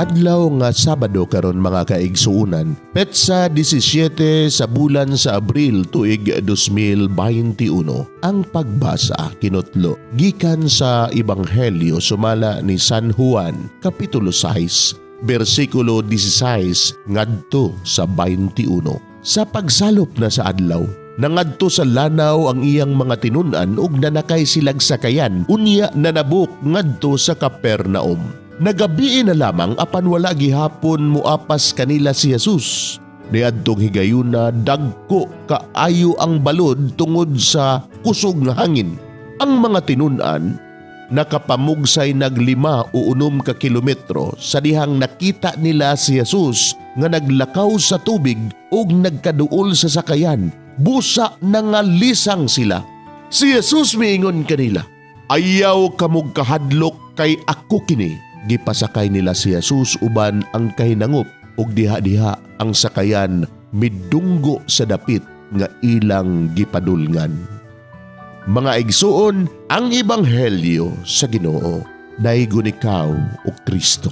Adlaw nga Sabado karon mga kaigsuunan, petsa 17 sa bulan sa Abril tuig 2021. Ang pagbasa kinutlo gikan sa Ebanghelyo sumala ni San Juan, Kapitulo 6, versikulo 16 ngadto sa 21. Sa pagsalop na sa adlaw, nangadto sa lanaw ang iyang mga tinun-an ug nanakay silag sakayan, unya nanabuk ngadto sa Capernaum. Nagabii na lamang apan wala gihapon muapas kanila si Jesus. Niadtong higayuna dagko kaayo ang balod tungod sa kusog nga hangin. Ang mga tinun-an nakapamugsay nag 5 o 6 ka kilometro sa dihang nakita nila si Jesus nga naglakaw sa tubig ug nagkaduol sa sakayan. Busa nangalisang sila. Si Jesus miingon kanila, "Ayaw kamog kahadlok kay ako kini." Gipasakay nila si Jesus uban ang kahinangop ug diha-diha ang sakayan midunggo sa dapit nga ilang gipadulngan. Mga igsuon, ang Ebanghelyo sa Ginoo. Naigunikaw o Kristo.